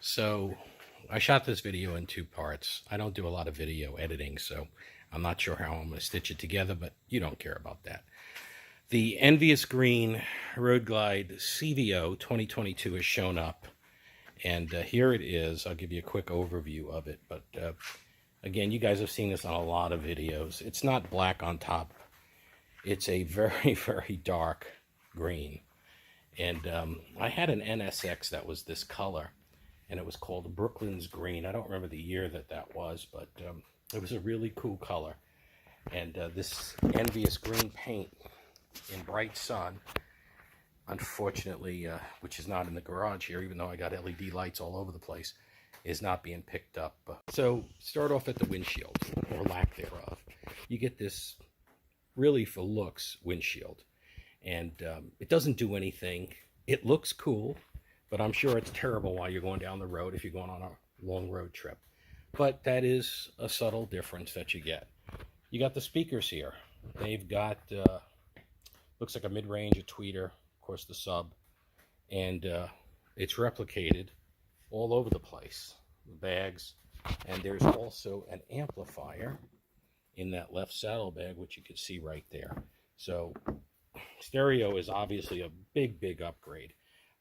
So I shot this video in two parts. I don't do a lot of video editing, so I'm not sure how I'm going to stitch it together, but you don't care about that. The Envious Green Road Glide CVO 2022 has shown up, and here it is. I'll give you a quick overview of it, but again, you guys have seen this on a lot of videos. It's not black on top. It's a very, very dark green. And I had an NSX that was this color, and it was called Brooklyn's Green. I don't remember the year that was, but it was a really cool color. And this Envious Green paint in bright sun, unfortunately, which is not in the garage here, even though I got LED lights all over the place, is not being picked up. So start off at the windshield, or lack thereof. You get this really, for looks, windshield. And it doesn't do anything. It looks cool, but I'm sure it's terrible while you're going down the road if you're going on a long road trip. But that is a subtle difference that you get. You got the speakers here. They've got, looks like a mid-range, a tweeter, of course the sub, and it's replicated all over the place. The bags, and there's also an amplifier in that left saddlebag, which you can see right there. So stereo is obviously a big upgrade.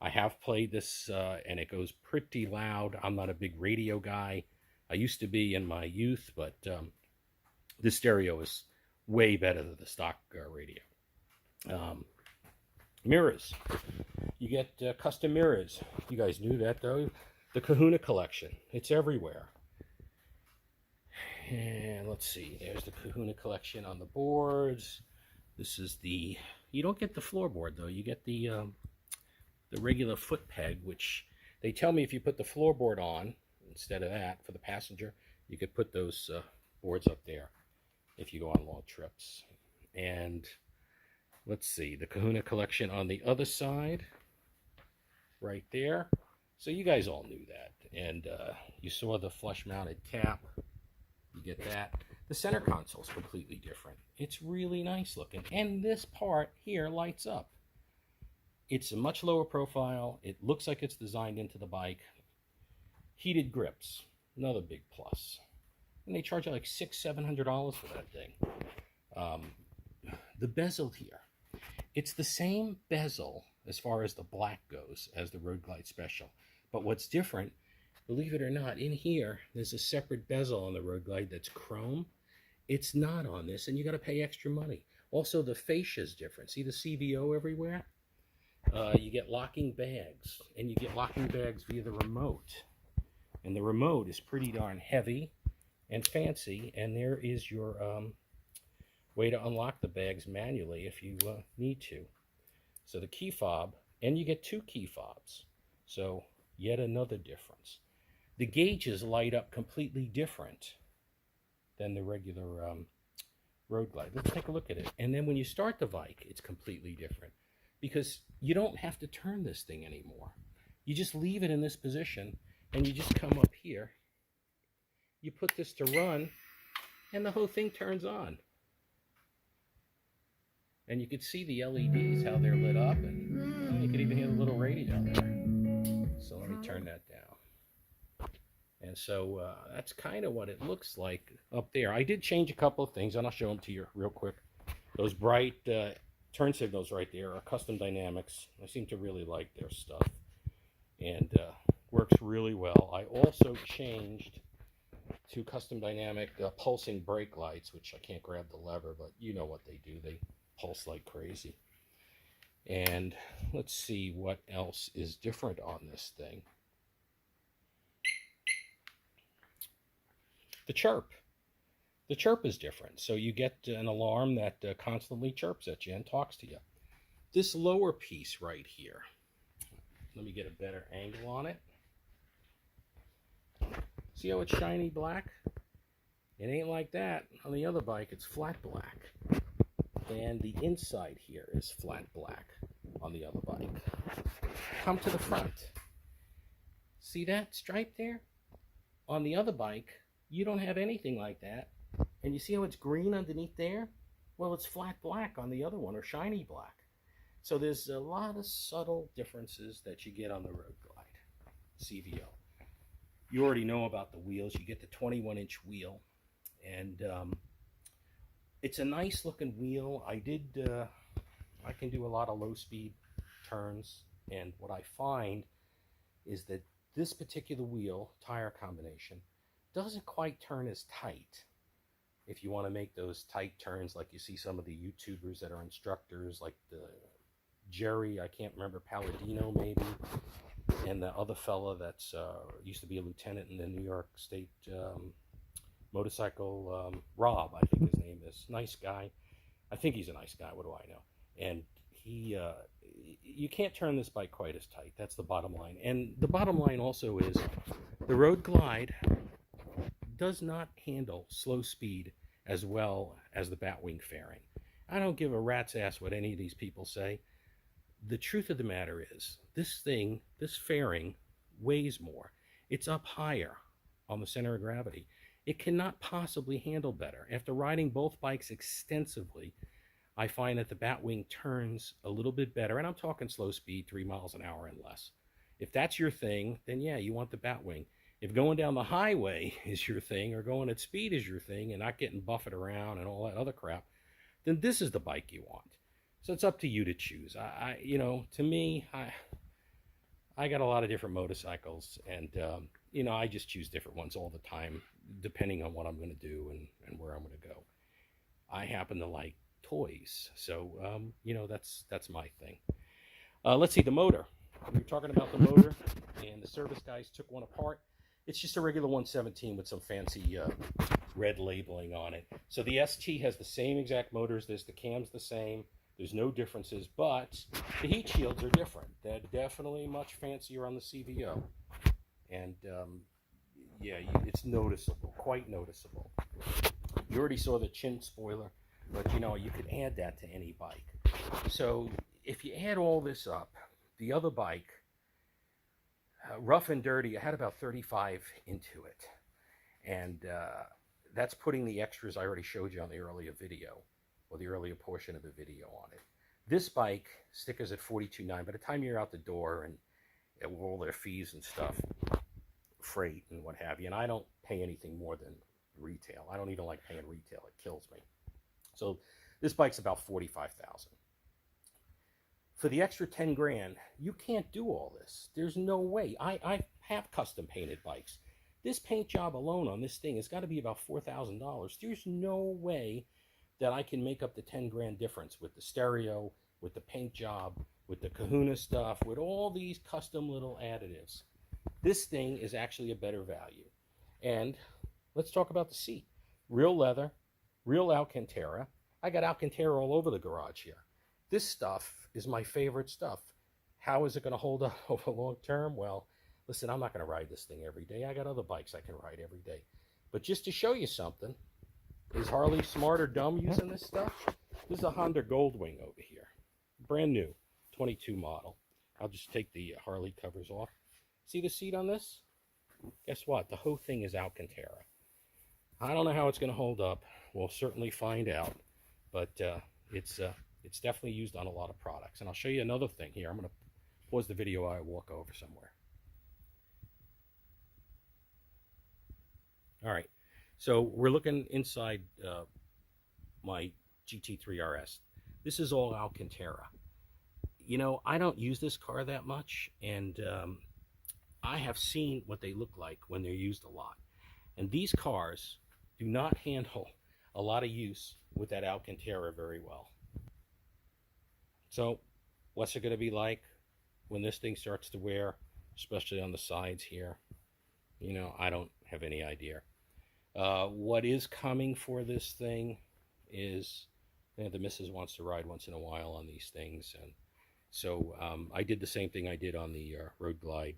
I have played this and it goes pretty loud. I'm not a big radio guy. I used to be in my youth, but this stereo is way better than the stock radio. Mirrors. You get custom mirrors. You guys knew that, though. The Kahuna collection. It's everywhere. And let's see. There's the Kahuna collection on the boards. This is the... You don't get the floorboard, though. You get the regular foot peg, which they tell me if you put the floorboard on instead of that for the passenger, you could put those boards up there if you go on long trips. And let's see, the Kahuna collection on the other side, right there. So you guys all knew that. And you saw the flush-mounted cap. You get that. The center console is completely different. It's really nice looking. And this part here lights up. It's a much lower profile. It looks like it's designed into the bike. Heated grips, another big plus. And they charge you like $600-700 for that thing. The bezel here. It's the same bezel as far as the black goes as the Road Glide Special. But what's different, believe it or not, in here, there's a separate bezel on the Road Glide that's chrome. It's not on this, and you got to pay extra money. Also, the fascia is different. See the CVO everywhere? You get locking bags, and you get locking bags via the remote. And the remote is pretty darn heavy and fancy, and there is your way to unlock the bags manually if you need to. So the key fob, and you get two key fobs. So yet another difference. The gauges light up completely different than the regular Road Glide. Let's take a look at it. And then when you start the bike, it's completely different because you don't have to turn this thing anymore. You just leave it in this position and you just come up here. You put this to run and the whole thing turns on. And you can see the LEDs, how they're lit up, and you can even hear the little radio there. So let me turn that down. And so that's kind of what it looks like up there. I did change a couple of things, and I'll show them to you real quick. Those bright turn signals right there are Custom Dynamics. I seem to really like their stuff. And works really well. I also changed to Custom Dynamic pulsing brake lights, which I can't grab the lever, but you know what they do. They pulse like crazy. And let's see what else is different on this thing. The chirp. The chirp is different. So you get an alarm that constantly chirps at you and talks to you. This lower piece right here. Let me get a better angle on it. See how it's shiny black? It ain't like that. On the other bike, it's flat black. And the inside here is flat black on the other bike. Come to the front. See that stripe there? On the other bike, you don't have anything like that. And you see how it's green underneath there? Well, it's flat black on the other one, or shiny black. So there's a lot of subtle differences that you get on the Road Glide CVO. You already know about the wheels. You get the 21-inch wheel, and it's a nice looking wheel. I can do a lot of low speed turns, and what I find is that this particular wheel tire combination doesn't quite turn as tight. If you want to make those tight turns like you see some of the YouTubers that are instructors, like the Jerry, I can't remember, Palladino maybe, and the other fella that's used to be a lieutenant in the New York State motorcycle, Rob, I think his name is. Nice guy. I think he's a nice guy. What do I know? And you can't turn this bike quite as tight. That's the bottom line. And the bottom line also is the Road Glide does not handle slow speed as well as the Batwing fairing. I don't give a rat's ass what any of these people say. The truth of the matter is, this fairing weighs more. It's up higher on the center of gravity. It cannot possibly handle better. After riding both bikes extensively, I find that the Batwing turns a little bit better, and I'm talking slow speed, 3 miles an hour and less. If that's your thing, then yeah, you want the Batwing. If going down the highway is your thing, or going at speed is your thing, and not getting buffeted around and all that other crap, then this is the bike you want. So it's up to you to choose. To me, I got a lot of different motorcycles, and I just choose different ones all the time, depending on what I'm going to do and where I'm going to go. I happen to like toys, so that's my thing. Let's see the motor. We were talking about the motor, and the service guys took one apart. It's just a regular 117 with some fancy red labeling on it. So the ST has the same exact motor as this. The cam's the same. There's no differences, but the heat shields are different. They're definitely much fancier on the CVO. And it's noticeable, quite noticeable. You already saw the chin spoiler, but you could add that to any bike. So if you add all this up, the other bike, rough and dirty, I had about 35 into it. And that's putting the extras I already showed you on the earlier video, or the earlier portion of the video on it. This bike, stickers at $42.9. By the time you're out the door and all their fees and stuff, freight and what have you, and I don't pay anything more than retail. I don't even like paying retail. It kills me. So this bike's about $45,000. For the extra 10 grand, you can't do all this. There's no way. I have custom painted bikes. This paint job alone on this thing has got to be about $4,000. There's no way that I can make up the 10 grand difference with the stereo, with the paint job, with the Kahuna stuff, with all these custom little additives. This thing is actually a better value. And let's talk about the seat. Real leather, real Alcantara. I got Alcantara all over the garage here. This stuff is my favorite stuff. How is it going to hold up over long term? Well, listen, I'm not going to ride this thing every day. I got other bikes I can ride every day. But just to show you something, is Harley smart or dumb using this stuff? This is a Honda Goldwing over here. Brand new, 22 model. I'll just take the Harley covers off. See the seat on this? Guess what? The whole thing is Alcantara. I don't know how it's going to hold up. We'll certainly find out. But it's definitely used on a lot of products. And I'll show you another thing here. I'm going to pause the video while I walk over somewhere. All right. So we're looking inside my GT3 RS. This is all Alcantara. I don't use this car that much, and I have seen what they look like when they're used a lot. And these cars do not handle a lot of use with that Alcantara very well. So what's it going to be like when this thing starts to wear, especially on the sides here? I don't have any idea. What is coming for this thing is, the missus wants to ride once in a while on these things, and so I did the same thing I did on the Road Glide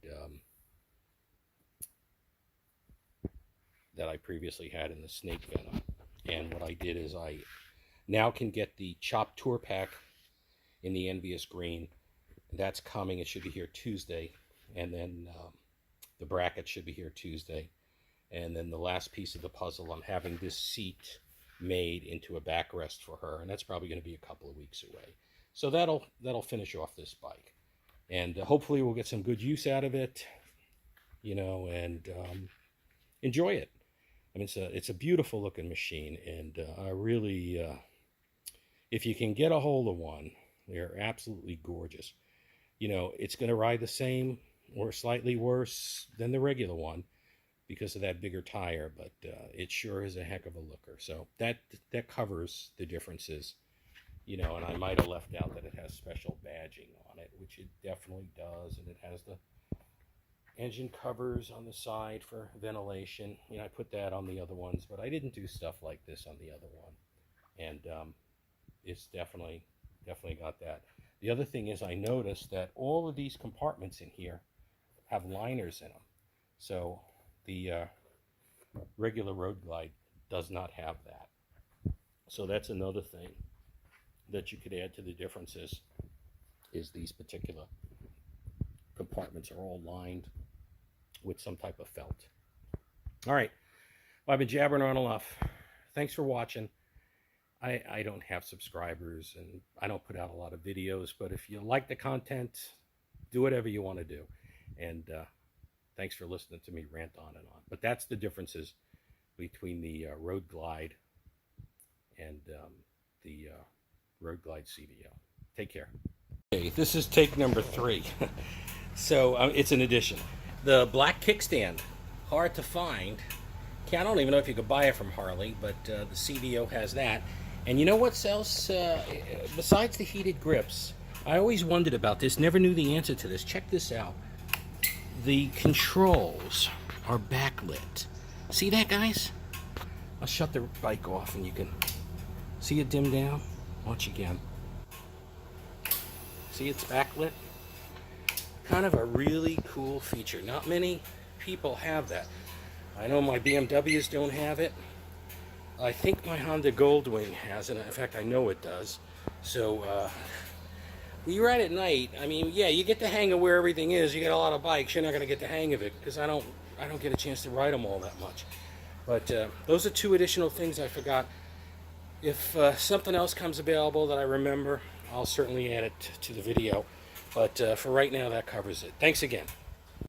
that I previously had in the Snake Venom. And what I did is I now can get the Chop Tour Pack in the Envious Green. That's coming. It should be here Tuesday, and then the bracket should be here Tuesday. And then the last piece of the puzzle, I'm having this seat made into a backrest for her, and that's probably going to be a couple of weeks away. So that'll finish off this bike, and hopefully we'll get some good use out of it. you know, and enjoy it. I mean, it's a beautiful looking machine, and I really, if you can get a hold of one, they're absolutely gorgeous. You know, it's going to ride the same or slightly worse than the regular one because of that bigger tire, but it sure is a heck of a looker. So that covers the differences, you know, and I might have left out that it has special badging on it, which it definitely does, and it has the engine covers on the side for ventilation. You know, I put that on the other ones, but I didn't do stuff like this on the other one, and it's definitely got that. The other thing is I noticed that all of these compartments in here have liners in them. So the regular Road Glide does not have that. So that's another thing that you could add to the differences, is these particular compartments are all lined with some type of felt. All right, well, I've been jabbering on enough. Thanks for watching. I don't have subscribers, and I don't put out a lot of videos, but if you like the content, do whatever you want to do. And thanks for listening to me rant on and on. But that's the differences between the Road Glide and the Road Glide CVO. Take care. Okay, this is take number 3. So it's an addition. The black kickstand, hard to find. I don't even know if you could buy it from Harley, but the CVO has that. And you know what else? Besides the heated grips, I always wondered about this, never knew the answer to this. Check this out. The controls are backlit. See that, guys? I'll shut the bike off and you can see it dim down. Watch again. See, it's backlit. Kind of a really cool feature. Not many people have that. I know my BMWs don't have it. I think my Honda Goldwing has it. In fact, I know it does. So when you ride at night, I mean, yeah, you get the hang of where everything is. You get a lot of bikes, you're not going to get the hang of it because I don't get a chance to ride them all that much. But those are 2 additional things I forgot. If something else comes available that I remember, I'll certainly add it to the video. But for right now, that covers it. Thanks again.